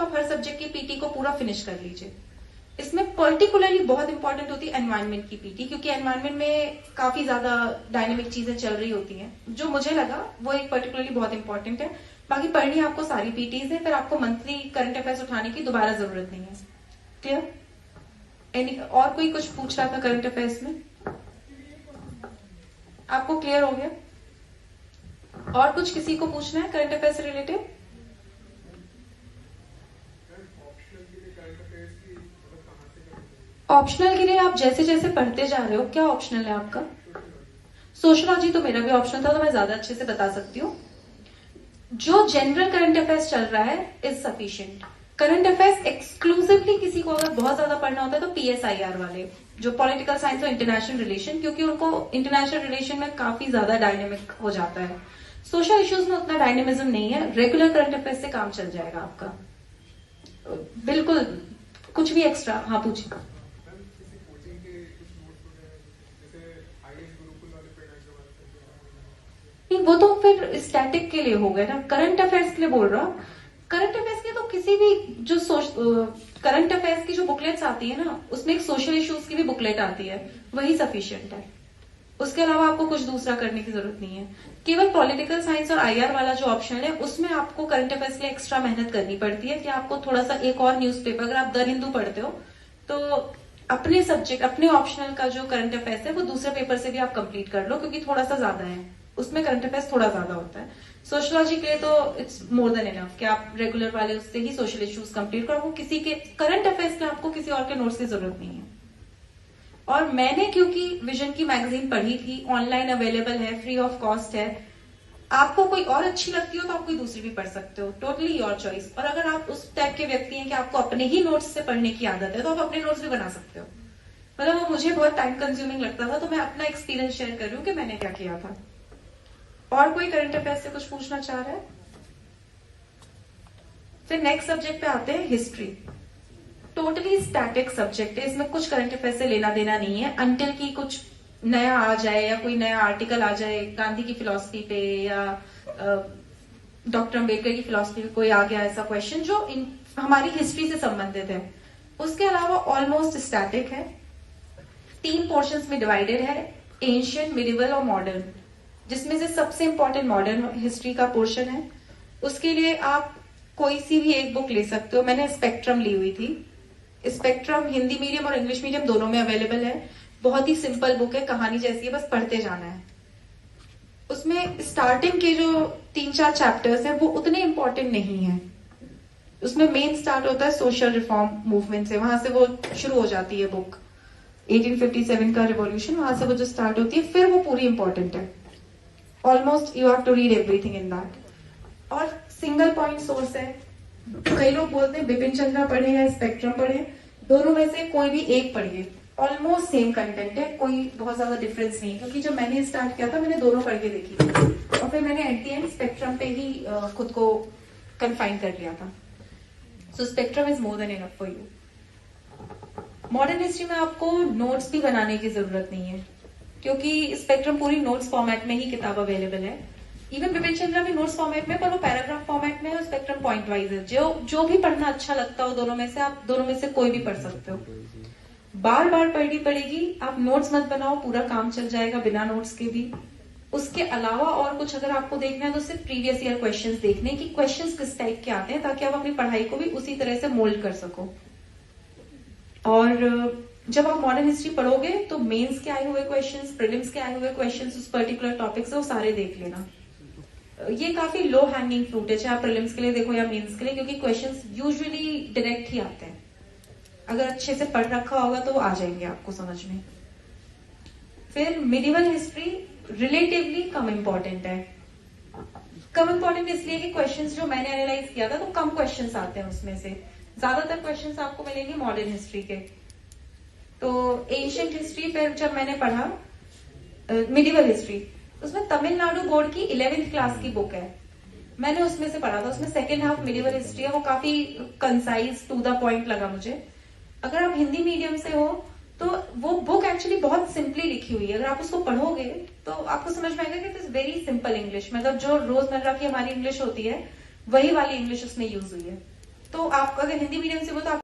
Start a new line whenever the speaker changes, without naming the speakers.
आप हर सब्जेक्ट की पीटी को पूरा फिनिश कर लीजिए। इसमें पर्टिकुलरली बहुत इंपॉर्टेंट होती है एनवायरनमेंट की पीटी, क्योंकि एनवायरनमेंट में काफी ज्यादा डायनेमिक चीजें चल रही होती हैं। जो मुझे लगा वो एक पर्टिकुलरली बहुत इंपॉर्टेंट है। बाकी पढ़नी आपको सारी पीटीज है, फिर आपको मंथली करंट अफेयर्स उठाने की दोबारा जरूरत नहीं है। क्लियर? और कोई कुछ पूछ रहा था करंट अफेयर्स में? आपको क्लियर हो गया? और कुछ किसी को पूछना है करंट अफेयर से रिलेटेड? ऑप्शनल के लिए आप जैसे जैसे पढ़ते जा रहे हो, क्या ऑप्शनल है आपका? सोशियोलॉजी तो मेरा भी ऑप्शनल था, तो मैं ज्यादा अच्छे से बता सकती हूँ। जो जनरल करंट अफेयर्स चल रहा है is sufficient. Current affairs exclusively किसी को अगर बहुत ज्यादा पढ़ना होता है तो PSIR वाले, जो पॉलिटिकल साइंस और इंटरनेशनल रिलेशन, क्योंकि उनको इंटरनेशनल रिलेशन में काफी ज्यादा डायनेमिक हो जाता है। सोशल इश्यूज में उतना डायनेमिज्म नहीं है। रेगुलर करंट अफेयर्स से काम चल जाएगा आपका, बिल्कुल। कुछ भी एक्स्ट्रा? हाँ पूछिए। वो तो फिर स्टैटिक के लिए हो गया ना, करंट अफेयर्स के लिए बोल रहा हूँ। करंट अफेयर्स के तो किसी भी जो करंट अफेयर्स की जो बुकलेट्स आती है ना, उसमें एक सोशल इश्यूज की भी बुकलेट आती है, वही सफिशिएंट है। उसके अलावा आपको कुछ दूसरा करने की जरूरत नहीं है। केवल पॉलिटिकल साइंस और IR वाला जो ऑप्शन है, उसमें आपको करंट अफेयर्स के लिए एक्स्ट्रा मेहनत करनी पड़ती है कि आपको थोड़ा सा एक और न्यूज़पेपर, अगर आप द हिंदू पढ़ते हो तो अपने सब्जेक्ट, अपने ऑप्शनल का जो करंट अफेयर्स है वो दूसरे पेपर से भी आप कंप्लीट कर लो, क्योंकि थोड़ा सा ज्यादा है उसमें, करंट अफेयर्स थोड़ा ज्यादा होता है। सोशियोलॉजी के लिए तो इट्स मोर देन इनफ कि आप रेगुलर वाले उससे ही सोशल इश्यूज कंप्लीट करो। किसी के करंट अफेयर्स में आपको किसी और के नोट्स की जरूरत नहीं है। और मैंने क्योंकि विजन की मैगजीन पढ़ी थी, ऑनलाइन अवेलेबल है, फ्री ऑफ कॉस्ट है। आपको कोई और अच्छी लगती हो तो आप कोई दूसरी भी पढ़ सकते हो, टोटली योर चॉइस। और अगर आप उस टाइप के व्यक्ति हैं कि आपको अपने ही नोट्स से पढ़ने की आदत है, तो आप अपने नोट्स भी बना सकते हो। मतलब वो मुझे बहुत टाइम कंज्यूमिंग लगता था, तो मैं अपना एक्सपीरियंस शेयर कर रही हूँ कि मैंने क्या किया था। और कोई करंट अफेयर्स से कुछ पूछना चाह रहा है? फिर नेक्स्ट सब्जेक्ट पे आते हैं, हिस्ट्री। टोटली स्टैटिक सब्जेक्ट है, इसमें कुछ करंट अफेयर्स से लेना देना नहीं है, अंटिल की कुछ नया आ जाए या कोई नया आर्टिकल आ जाए गांधी की फिलॉसफी पे या डॉक्टर अम्बेडकर की फिलॉसफी पे, कोई आ गया ऐसा क्वेश्चन जो हमारी हिस्ट्री से संबंधित है। उसके अलावा ऑलमोस्ट स्टैटिक है। 3 पोर्शंस में डिवाइडेड है, एंशियंट, मिडिवल और मॉडर्न, जिसमें से सबसे इंपॉर्टेंट मॉडर्न हिस्ट्री का पोर्शन है। उसके लिए आप कोई सी भी एक बुक ले सकते हो। मैंने स्पेक्ट्रम ली हुई थी। स्पेक्ट्रम हिंदी मीडियम और इंग्लिश मीडियम दोनों में अवेलेबल है। बहुत ही सिंपल बुक है, कहानी जैसी है, बस पढ़ते जाना है। उसमें स्टार्टिंग के जो 3-4 चैप्टर्स हैं वो उतने इंपॉर्टेंट नहीं है। उसमें मेन स्टार्ट होता है सोशल रिफॉर्म मूवमेंट से, वहां से वो शुरू हो जाती है बुक। 1857 का रिवॉल्यूशन, वहां से वो जो स्टार्ट होती है, फिर वो पूरी इंपॉर्टेंट है। Almost you have to read everything in that. और सिंगल पॉइंट सोर्स है। कई लोग बोलते हैं बिपिन चंद्रा पढ़े या स्पेक्ट्रम पढ़े, दोनों में से कोई भी एक पढ़िए, ऑलमोस्ट सेम कंटेंट है, कोई बहुत ज्यादा डिफरेंस नहीं। क्योंकि जब मैंने स्टार्ट किया था मैंने दोनों पढ़ के देखी थी, और फिर मैंने एट द एंड स्पेक्ट्रम पे ही खुद को कन्फाइन कर लिया था। So spectrum is more than enough for you. Modern history में आपको नोट्स भी बनाने की जरूरत नहीं है, क्योंकि स्पेक्ट्रम पूरी नोट्स फॉर्मेट में ही किताब अवेलेबल है। इवन बिपिन चंद्रा भी नोट्स फॉर्मेट में, पर वो पैराग्राफ फॉर्मेट में है, और स्पेक्ट्रम पॉइंट वाइज है। जो भी पढ़ना अच्छा लगता हो दोनों में से, आप दोनों में से कोई भी पढ़ सकते हो। बार बार पढ़नी पड़ेगी, आप नोट्स मत बनाओ, पूरा काम चल जाएगा बिना नोट्स के भी। उसके अलावा और कुछ अगर आपको देखना है तो सिर्फ प्रीवियस ईयर क्वेश्चंस देखने कि क्वेश्चंस किस टाइप के आते हैं, ताकि आप अपनी पढ़ाई को भी उसी तरह से मोल्ड कर सको। और जब आप मॉडर्न हिस्ट्री पढ़ोगे तो मेंस के आए हुए क्वेश्चंस, प्रीलिम्स के आए हुए क्वेश्चंस उस पर्टिकुलर टॉपिक से, वो सारे देख लेना। ये काफी लो हैंगिंग फ्रूट है, चाहे आप प्रीलिम्स के लिए देखो या मेंस के लिए, क्योंकि क्वेश्चंस यूजुअली डायरेक्ट ही आते हैं। अगर अच्छे से पढ़ रखा होगा तो वो आ जाएंगे आपको समझ में। फिर मिडिवल हिस्ट्री रिलेटिवली कम इंपॉर्टेंट है। कम इंपॉर्टेंट इसलिए कि क्वेश्चंस जो मैंने एनालाइज किया था तो कम क्वेश्चंस आते हैं उसमें से, ज्यादातर क्वेश्चंस आपको मिलेंगे मॉडर्न हिस्ट्री के। तो एंशिएंट हिस्ट्री फिर जब मैंने पढ़ा, मिडिवल हिस्ट्री, उसमें तमिलनाडु बोर्ड की 11th क्लास की बुक है, मैंने उसमें से पढ़ा था। उसमें सेकेंड हाफ मिडिवल हिस्ट्री है, वो काफी कंसाइज टू द पॉइंट लगा मुझे। अगर आप हिंदी मीडियम से हो तो वो बुक एक्चुअली बहुत सिंपली लिखी हुई है। अगर आप उसको पढ़ोगे तो आपको समझ में आएगा कि it is very simple English, मतलब जो रोजमर्रा की हमारी इंग्लिश होती है वही वाली इंग्लिश उसमें यूज हुई है। तो आप अगर हिंदी मीडियम से हो तो आप